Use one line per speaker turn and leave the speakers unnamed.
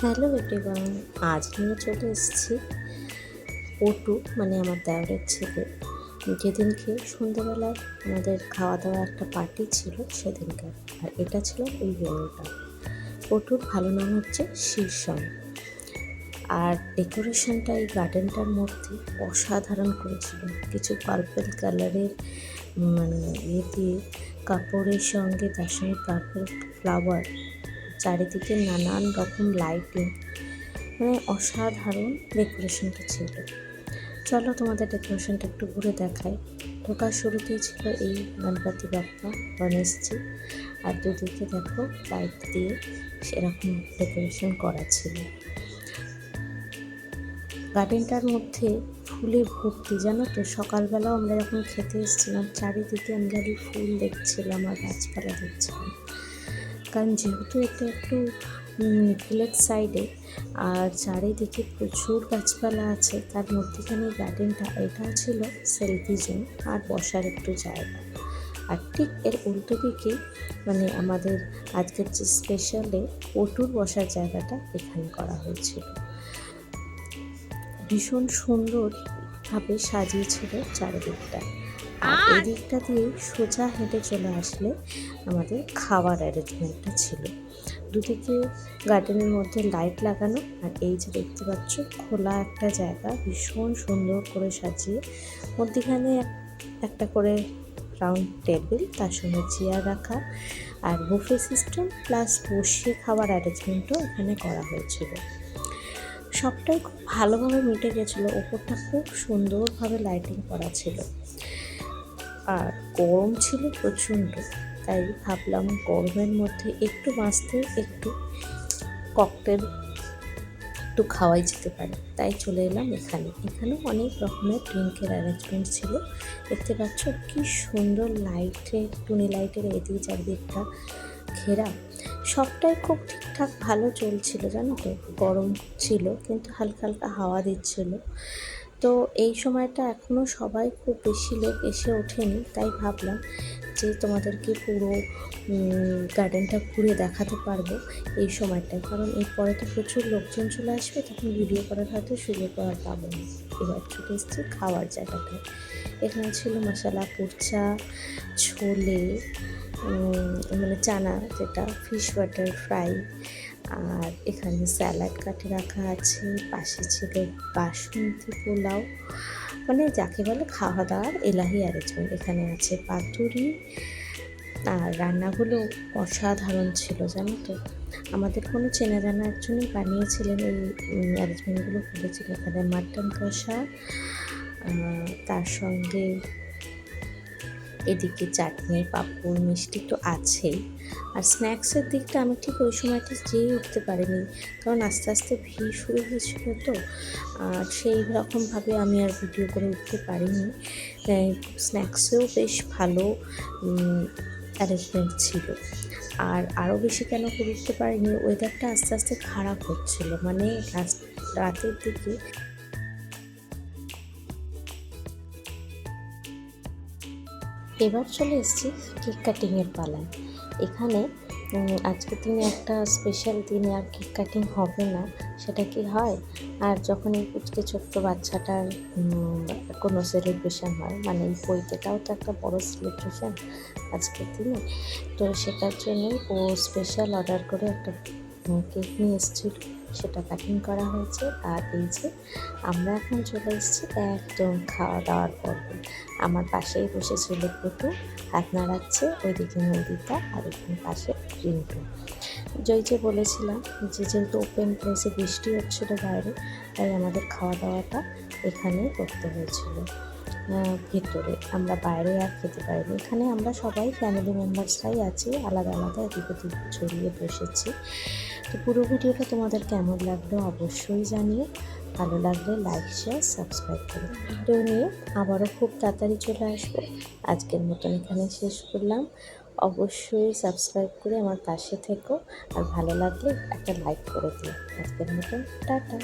Hello everyone, আজ নিয়ে চলে এসেছি পটু মানে আমার দেওরের ছেলে। যেদিনকে সন্ধ্যাবেলায় আমাদের খাওয়া দাওয়া একটা পার্টি ছিল সেদিনকার, আর এটা ছিল ওই মেনুটা। পটুর ভালো নাম হচ্ছে শীর্ষণ। আর ডেকোরেশনটা এই গার্ডেনটার মধ্যে অসাধারণ করেছিল। কিছু পার্পল কালারের মানে ইয়ে দিয়ে কাপড়ের সঙ্গে, তার সঙ্গে পার্পল ফ্লাওয়ার, চারিদিকে নানান রকম লাইটিং, মানে অসাধারণ ডেকোরেশনটা ছিল। চলো তোমাদের ডেকোরেশনটা একটু ঘুরে দেখাই। ঢোকার শুরুতেই ছিল এই গণপতি বাপ্পা, গণেশজি, আর দুদিকে দেখো লাইট দিয়ে সেরকম ডেকোরেশন করা ছিল। গার্ডেনটার মধ্যে ফুলে ভর্তি, জানো তো। সকালবেলাও আমরা যখন খেতে এসেছিলাম চারিদিকে আমরা ফুল দেখছিলাম আর গাছপালা দেখছিলাম। কারণ যেহেতু এটা একটু ভিলেজ সাইডে আর চারিদিকে প্রচুর গাছপালা আছে, তার মধ্যেখানে গার্ডেনটা, এটাও ছিল সেলফি জোন আর বসার একটু জায়গা। আর ঠিক এর উল্টো দিকে মানে আমাদের আজকের যে স্পেশালে পটুর বসার জায়গাটা এখানে করা হয়েছিল। ভীষণ সুন্দরভাবে সাজিয়েছিল চারিদিকটা। আর এই দিকটা দিয়ে সোজা হেঁটে চলে আসলে আমাদের খাওয়ার অ্যারেঞ্জমেন্টটা ছিল। দুদিকে গার্ডেনের মধ্যে লাইট লাগানো, আর এই যে দেখতে পাচ্ছ খোলা একটা জায়গা ভীষণ সুন্দর করে সাজিয়ে, মধ্যেখানে একটা করে রাউন্ড টেবিল, তার সঙ্গে চেয়ার রাখা, আর বুফে সিস্টেম প্লাস বসিয়ে খাওয়ার অ্যারেঞ্জমেন্টও এখানে করা হয়েছিল। সবটাই খুব ভালোভাবে মিটে গেছিলো। ওপরটা খুব সুন্দরভাবে লাইটিং করা ছিল। আর গরম ছিল প্রচণ্ড, তাই ভাবলাম গরমের মধ্যে একটু বাঁচতে একটু ককটেল একটু খাওয়াই যেতে পারে, তাই চলে এলাম এখানেও অনেক রকমের ড্রিঙ্কের অ্যারেঞ্জমেন্ট ছিল। দেখতে পাচ্ছ কি সুন্দর লাইটের, টুনি লাইটের এদিকে চারিদিকটা ঘেরা। সবটাই খুব ঠিকঠাক ভালো চলছিল, জানো তো। গরম ছিল কিন্তু হালকা হালকা হাওয়া দিচ্ছিল। তো এই সময়টা এখনও সবাই খুব বেশি লোক এসে ওঠেনি, তাই ভাবলাম যে তোমাদেরকে পুরো গার্ডেনটা ঘুরে দেখাতে পারবো এই সময়টায়। কারণ এরপরে তো প্রচুর লোকজন চলে আসবে, তখন ভিডিও করার হয়তো সুযোগ আর পাবো না। এবার চলে এসেছি খাওয়ার জায়গাটায়। এখানে ছিল মশলা কুরচা, ছোলে, মানে চানা যেটা, ফিশ বাটার ফ্রাই, আর এখানে স্যালাড কাটে রাখা আছে। পাশে ছিল বাসন্তী পোলাও, মানে যাকে বলে খাওয়া দাওয়ার এলাহি অ্যারেঞ্জমেন্ট। এখানে আছে পাতুরি, আর রান্নাগুলো অসাধারণ ছিল, জানো তো। আমাদের কোনো চেনা জানা একজনই বানিয়েছিলেন, এই অ্যারেঞ্জমেন্টগুলো করেছিল। এখানে মাটন কষা, তার সঙ্গে এদিকে চাটনি, পাঁপড়, মিষ্টি তো আছেই। আর স্ন্যাক্সের দিকটা আমি ঠিক ওই সময়টা যেয়ে উঠতে পারিনি, কারণ আস্তে আস্তে ভিড় শুরু হয়েছিল তো। আর সেই রকমভাবে আমি আর ভিডিও করে উঠতে পারিনি। স্ন্যাক্সেও বেশ ভালো অ্যারেঞ্জমেন্ট ছিল। আর আরও বেশি কেন করে উঠতে পারিনি, ওয়েদারটা আস্তে আস্তে খারাপ হচ্ছিল, মানে রাতের দিকে। এবার চলে এসেছি কেক কাটিংয়ের পালায়। এখানে আজকের দিনে একটা স্পেশাল দিনে আর কেক কাটিং হবে না, সেটা কি হয়। আর যখন এই কুচকে ছোট্ট বাচ্চাটার কোনো সেলিব্রেশন হয়, মানে এই পৈতেটাও তো একটা বড় সেলিব্রেশন আজকের দিনে, তো সেটার জন্যই ও স্পেশাল অর্ডার করে একটা কেক নিয়ে এসেছিল, সেটা কাটিং করা হয়েছে। আর এই যে আমরা এখন চলে এসেছি একদম খাওয়া দাওয়ার পর্বে। আমার পাশেই বসেছিল পটু, হাত নাড়াচ্ছে, ওইদিকে নন্দিতা, আর এখানে পাশে রিন্টু। যে বলেছিলাম যে যেহেতু ওপেন প্লেসে বৃষ্টি হচ্ছিলো বাইরে, তাই আমাদের খাওয়া দাওয়াটা এখানে করতে হয়েছিল ভেতরে। আমরা বাইরে আর খেতে পারিনি। এখানে আমরা সবাই ফ্যামিলি মেম্বার্সরাই আছি, আলাদা আলাদা এদিক ওদিক ছড়িয়ে বসেছি। তো পুরো ভিডিওটা তোমাদের কেমন লাগলো অবশ্যই জানিও। ভালো লাগলে লাইক, শেয়ার, সাবস্ক্রাইব করো। ভিডিও নিয়ে আবারও খুব তাড়াতাড়ি চলে আসবো। আজকের মতন এখানে শেষ করলাম। অবশ্যই সাবস্ক্রাইব করে আমার পাশে থেকো, আর ভালো লাগলে একটা লাইক করে দিও। আজকের মতন টাটা।